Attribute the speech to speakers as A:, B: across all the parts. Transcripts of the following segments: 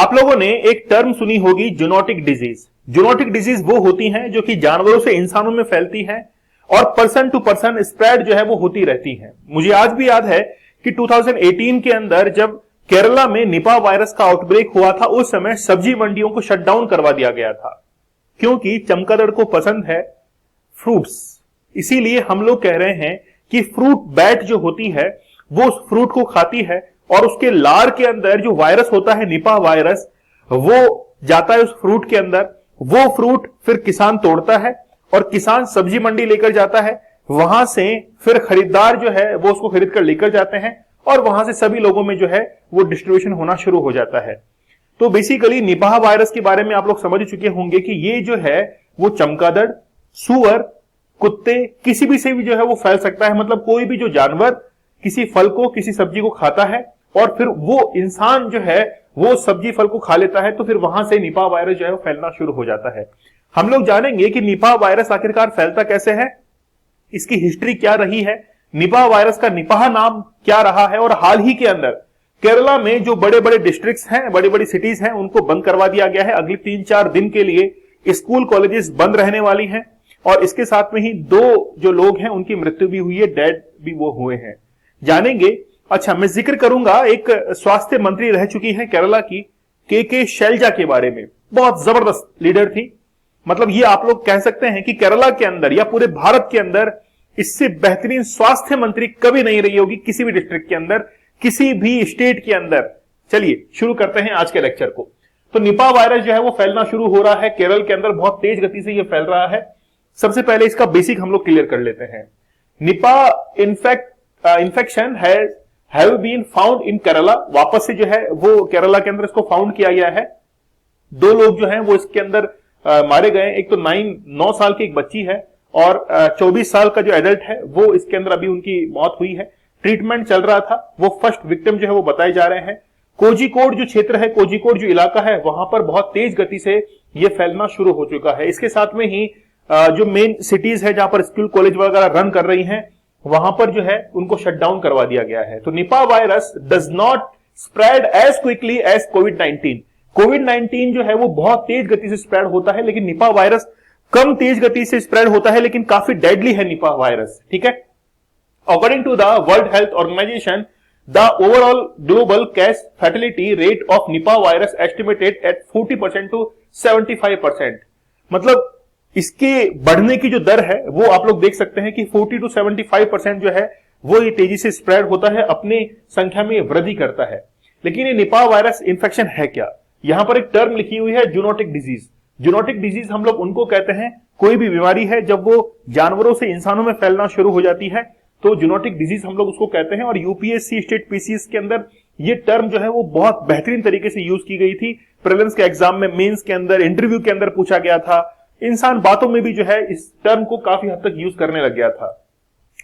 A: आप लोगों ने एक टर्म सुनी होगी जूनोटिक डिजीज। जूनोटिक डिजीज वो होती हैं जो कि जानवरों से इंसानों में फैलती हैं और पर्सन टू पर्सन स्प्रेड जो है वो होती रहती है। मुझे आज भी याद है कि 2018 के अंदर जब केरला में निपा वायरस का आउटब्रेक हुआ था, उस समय सब्जी मंडियों को शट डाउन करवा दिया गया था, क्योंकि चमगादड़ को पसंद है फ्रूट्स। इसीलिए हम लोग कह रहे हैं कि फ्रूट बैट जो होती है वो उस फ्रूट को खाती है और उसके लार के अंदर जो वायरस होता है निपा वायरस, वो जाता है उस फ्रूट के अंदर। वो फ्रूट फिर किसान तोड़ता है और किसान सब्जी मंडी लेकर जाता है। वहां से फिर खरीदार जो है वो उसको खरीद कर लेकर जाते हैं और वहां से सभी लोगों में जो है वो डिस्ट्रीब्यूशन होना शुरू हो जाता है। तो बेसिकली निपाह वायरस के बारे में आप लोग समझ चुके होंगे कि ये जो है वो चमगादड़, सूअर, कुत्ते, किसी भी से भी जो है वो फैल सकता है। मतलब कोई भी जो जानवर किसी फल को, किसी सब्जी को खाता है और फिर वो इंसान जो है वो सब्जी फल को खा लेता है, तो फिर वहां से निपाह वायरस जो है वो फैलना शुरू हो जाता है। हम लोग जानेंगे कि निपाह वायरस आखिरकार फैलता कैसे है, इसकी हिस्ट्री क्या रही है, निपाह वायरस का निपाह नाम क्या रहा है, और हाल ही के अंदर केरला में जो बड़े बड़े डिस्ट्रिक्ट्स हैं, बड़ी बड़ी सिटीज हैं, उनको बंद करवा दिया गया है। अगले 3-4 दिन के लिए स्कूल कॉलेजेस बंद रहने वाली हैं और इसके साथ में ही 2 जो लोग हैं उनकी मृत्यु भी हुई है, डेड भी वो हुए हैं। जानेंगे। अच्छा, मैं जिक्र करूंगा एक स्वास्थ्य मंत्री रह चुकी है केरला की, के शैलजा के बारे में। बहुत जबरदस्त लीडर थी। मतलब ये आप लोग कह सकते हैं कि केरला के अंदर या पूरे भारत के अंदर इससे बेहतरीन स्वास्थ्य मंत्री कभी नहीं रही होगी, किसी भी डिस्ट्रिक्ट के अंदर, किसी भी स्टेट के अंदर। चलिए शुरू करते हैं आज के लेक्चर को। तो निपाह वायरस जो है वो फैलना शुरू हो रहा है केरल के अंदर, बहुत तेज गति से ये फैल रहा है। सबसे पहले इसका बेसिक हम लोग क्लियर कर लेते हैं। Nipah infection have been found in Kerala. वापस से जो है वो केरला के अंदर इसको फाउंड किया गया है। 2 लोग जो हैं वो इसके अंदर मारे गए। एक तो 9 साल की एक बच्ची है और 24 साल का जो एडल्ट है वो इसके अंदर अभी उनकी मौत हुई है। ट्रीटमेंट चल रहा था। वो फर्स्ट विक्टिम जो है वो बताए जा रहे हैं। कोझिकोड जो क्षेत्र है, कोझिकोड जो इलाका है, वहां पर बहुत तेज गति से ये फैलना शुरू हो चुका है। इसके साथ में ही जो मेन सिटीज है जहां पर स्कूल कॉलेज वगैरह रन कर रही हैं, वहां पर जो है उनको शट डाउन करवा दिया गया है। तो Nipah virus does not spread as quickly as कोविड-19। कोविड-19 जो है वो बहुत तेज गति से स्प्रेड होता है, लेकिन निपाह वायरस कम तेज गति से स्प्रेड होता है, लेकिन काफी डेडली है निपाह वायरस। ठीक है। According to the World Health Organization, the overall global case fatality rate of Nipah virus estimated at 40% to 75%। मतलब इसके बढ़ने की जो दर है वो आप लोग देख सकते हैं कि 40 to 75% जो है वो ये तेजी से स्प्रेड होता है, अपने संख्या में वृद्धि करता है। लेकिन ये निपाह वायरस इंफेक्शन है क्या? यहां पर एक टर्म लिखी हुई है जूनोटिक डिजीज। जूनोटिक डिजीज हम लोग उनको कहते हैं, कोई भी बीमारी है जब वो जानवरों से इंसानों में फैलना शुरू हो जाती है तो जूनोटिक डिजीज हम लोग उसको कहते हैं। और यूपीएससी स्टेट पीसीएस के अंदर ये टर्म जो है वो बहुत बेहतरीन तरीके से यूज की गई थी। प्रीलिम्स के एग्जाम में, मेंस के अंदर, इंटरव्यू के अंदर पूछा गया था। इंसान बातों में भी जो है इस टर्म को काफी हद तक यूज करने लग गया था।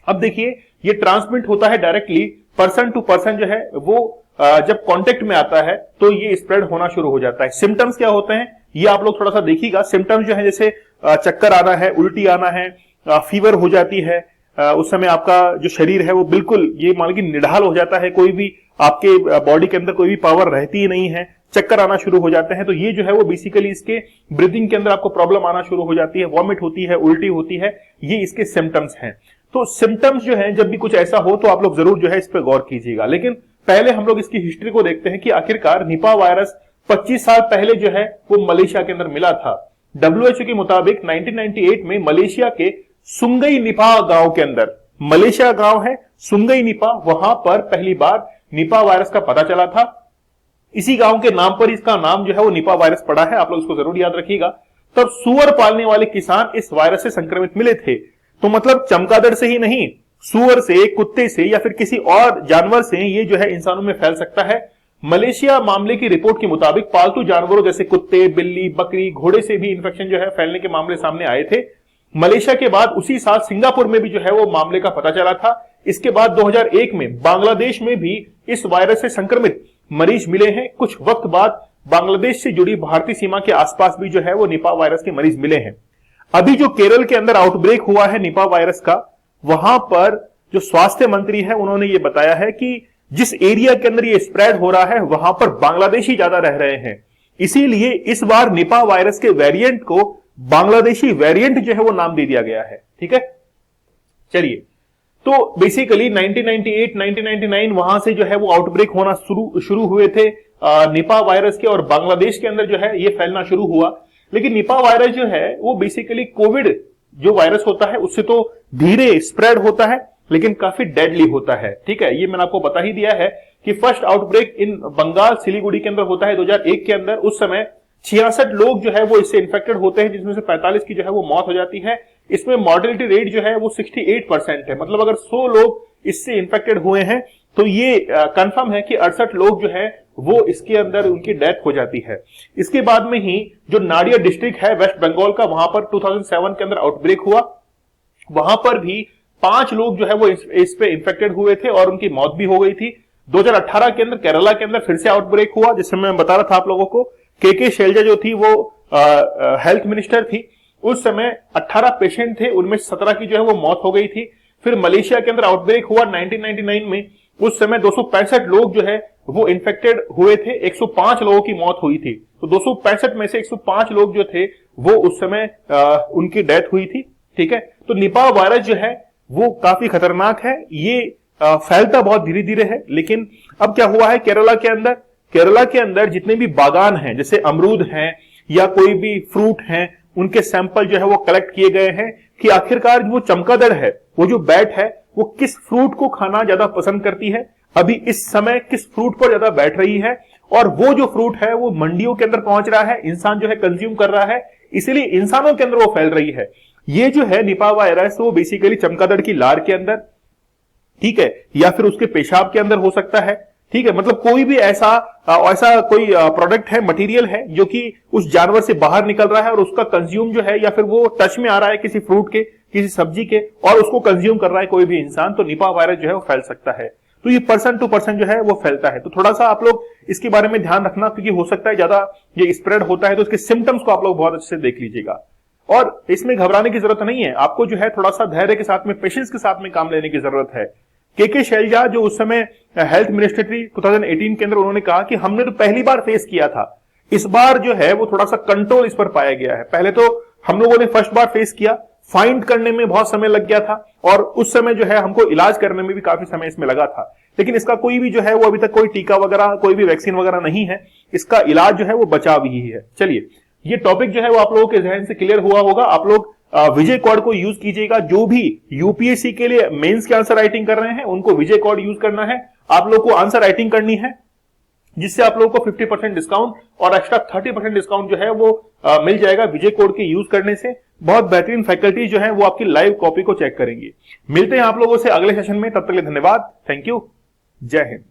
A: अब देखिए, ये ट्रांसमिट होता है डायरेक्टली, पर्सन टू पर्सन जो है वो जब कांटेक्ट में आता है तो ये स्प्रेड होना शुरू हो जाता है। सिम्टम्स क्या होते हैं ये आप लोग थोड़ा सा देखिएगा। सिम्टम्स जो है जैसे चक्कर आना है, उल्टी आना है, फीवर हो जाती है, उस समय आपका जो शरीर है वो बिल्कुल ये मान लीजिए निढाल हो जाता है, कोई भी आपके बॉडी के अंदर कोई भी पावर रहती ही नहीं है, चक्कर आना शुरू हो जाते हैं। तो ये जो है वो बेसिकली इसके ब्रीदिंग के अंदर आपको प्रॉब्लम आना शुरू हो जाती है, वॉमिट होती है, उल्टी होती है, ये इसके सिम्टम्स हैं। तो सिम्टम्स जो है जब भी कुछ ऐसा हो तो आप लोग जरूर जो है इस पर गौर कीजिएगा। लेकिन पहले हम लोग इसकी हिस्ट्री को देखते हैं कि आखिरकार निपाह वायरस 25 साल पहले जो है वो मलेशिया के अंदर मिला था। WHO के मुताबिक 1998 में मलेशिया के सुंगई निपाह गांव के अंदर, मलेशिया गांव है सुंगई निपाह, वहां पर पहली बार निपाह वायरस का पता चला था। इसी गांव के नाम पर इसका नाम जो है वो निपाह वायरस पड़ा है, आप लोग इसको जरूर याद रखिएगा। तब सुअर पालने वाले किसान इस वायरस से संक्रमित मिले थे। तो मतलब चमगादड़ से ही नहीं, सुअर से, कुत्ते से या फिर किसी और जानवर से ये जो है इंसानों में फैल सकता है। मलेशिया मामले की रिपोर्ट के मुताबिक पालतू जानवरों जैसे कुत्ते, बिल्ली, बकरी, घोड़े से भी इंफेक्शन जो है फैलने के मामले सामने आए थे। मलेशिया के बाद उसी साल सिंगापुर में भी जो है वो मामले का पता चला था। इसके बाद 2001 में बांग्लादेश में भी इस वायरस से संक्रमित मरीज मिले हैं। कुछ वक्त बाद बांग्लादेश से जुड़ी भारतीय सीमा के आसपास भी जो है वो निपाह वायरस के मरीज मिले हैं। अभी जो केरल के अंदर आउटब्रेक हुआ है निपाह वायरस का, वहां पर जो स्वास्थ्य मंत्री है उन्होंने ये बताया है कि जिस एरिया के अंदर ये स्प्रेड हो रहा है वहां पर बांग्लादेशी ज्यादा रह रहे हैं। इसीलिए इस बार निपा वायरस के वेरिएंट को बांग्लादेशी वेरिएंट जो है वो नाम दे दिया गया है। ठीक है, चलिए, तो बेसिकली 1998 1999 वहां से जो है वो आउटब्रेक होना शुरू हुए थे निपा वायरस के, और बांग्लादेश के अंदर जो है ये फैलना शुरू हुआ। लेकिन निपा वायरस जो है वो बेसिकली कोविड जो वायरस होता है उससे तो धीरे स्प्रेड होता है लेकिन काफी डेडली होता है। ठीक है, ये मैंने आपको बता ही दिया है कि first outbreak in Bengal Siliguri के अंदर होता है 2001 के अंदर। उस समय 66 लोग जो है वो इससे इन्फेक्टेड होते हैं, जिसमें से 45 की जो है वो मौत हो जाती है। इसमें मॉर्टेलिटी रेट जो है वो 68% है। मतलब अगर 100 लोग इससे इन्फेक्टेड हुए हैं तो ये कंफर्म है कि 68 लोग जो है वो इसके अंदर उनकी डेथ हो जाती है। इसके बाद में ही जो नाडिया डिस्ट्रिक्ट है वेस्ट बंगाल का, वहां पर 2007 के अंदर आउटब्रेक हुआ। वहां पर भी 5 लोग जो है वो इस पे इन्फेक्टेड हुए थे और उनकी मौत भी हो गई थी। 2018 के अंदर केरला के अंदर फिर से आउटब्रेक हुआ, जिसमें मैं बता रहा था आप लोगों को के शैलजा जो थी वो हेल्थ मिनिस्टर थी। उस समय 18 पेशेंट थे, उनमें 17 की जो है वो मौत हो गई थी। फिर मलेशिया के अंदर आउटब्रेक हुआ 1999 में। उस समय 265 लोग जो है वो इन्फेक्टेड हुए थे, 105 लोगों की मौत हुई थी। तो 265 में से 105 लोग जो थे वो उस समय उनकी डेथ हुई थी। ठीक है, तो निपा वायरस जो है वो काफी खतरनाक है। ये फैलता बहुत धीरे धीरे है। लेकिन अब क्या हुआ है केरला के अंदर जितने भी बागान हैं, जैसे अमरूद हैं या कोई भी फ्रूट हैं, उनके सैंपल जो है वो कलेक्ट किए गए हैं कि आखिरकार वो चमगादड़ है, वो जो बैट है, वो किस फ्रूट को खाना ज्यादा पसंद करती है, अभी इस समय किस फ्रूट पर ज्यादा बैठ रही है, और वो जो फ्रूट है वो मंडियों के अंदर पहुंच रहा है, इंसान जो है कंज्यूम कर रहा है, इसीलिए इंसानों के अंदर वो फैल रही है। ये जो है निपा वायरस वो बेसिकली चमगादड़ की लार के अंदर, ठीक है, या फिर उसके पेशाब के अंदर हो सकता है। ठीक है, मतलब कोई भी ऐसा कोई प्रोडक्ट है, मटेरियल है जो कि उस जानवर से बाहर निकल रहा है और उसका कंज्यूम जो है, या फिर वो टच में आ रहा है किसी फ्रूट के, किसी सब्जी के, और उसको कंज्यूम कर रहा है कोई भी इंसान, तो निपा वायरस जो है वो फैल सकता है। तो ये पर्सन टू पर्सन जो है वो फैलता है। तो थोड़ा सा आप लोग इसके बारे में ध्यान रखना, क्योंकि हो सकता है ज्यादा ये स्प्रेड होता है, तो इसके सिम्टम्स को आप लोग बहुत अच्छे से देख लीजिएगा। और इसमें घबराने की जरूरत नहीं है, आपको जो है थोड़ा सा धैर्य के साथ में, पेशेंस के साथ में काम लेने की जरूरत है। के शैलजा जो उस समय हेल्थ मिनिस्टर थी 2018 के अंदर, उन्होंने कहा कि हमने तो पहली बार फेस किया था, इस बार जो है वो थोड़ा सा कंट्रोल इस पर पाया गया है। पहले तो हम लोगों ने फर्स्ट बार फेस किया, फाइंड करने में बहुत समय लग गया था, और उस समय जो है हमको इलाज करने में भी काफी समय इसमें लगा था। लेकिन इसका कोई भी जो है वो अभी तक कोई टीका वगैरह, कोई भी वैक्सीन वगैरह नहीं है, इसका इलाज जो है वो बचाव ही है। चलिए, ये टॉपिक जो है वो आप लोगों के जहन से क्लियर हुआ होगा। आप लोग विजय कोड को यूज कीजिएगा। जो भी यूपीएससी के लिए मेंस के आंसर राइटिंग कर रहे हैं उनको विजय कोड यूज करना है। आप लोग को आंसर राइटिंग करनी है, जिससे आप लोगों को 50% डिस्काउंट और एक्स्ट्रा 30% डिस्काउंट जो है वो मिल जाएगा विजय कोड के यूज करने से। बहुत बेहतरीन फैकल्टी जो है वो आपकी लाइव कॉपी को चेक करेंगे। मिलते हैं आप लोगों से अगले सेशन में, तब तक के लिए धन्यवाद। थैंक यू, जय हिंद।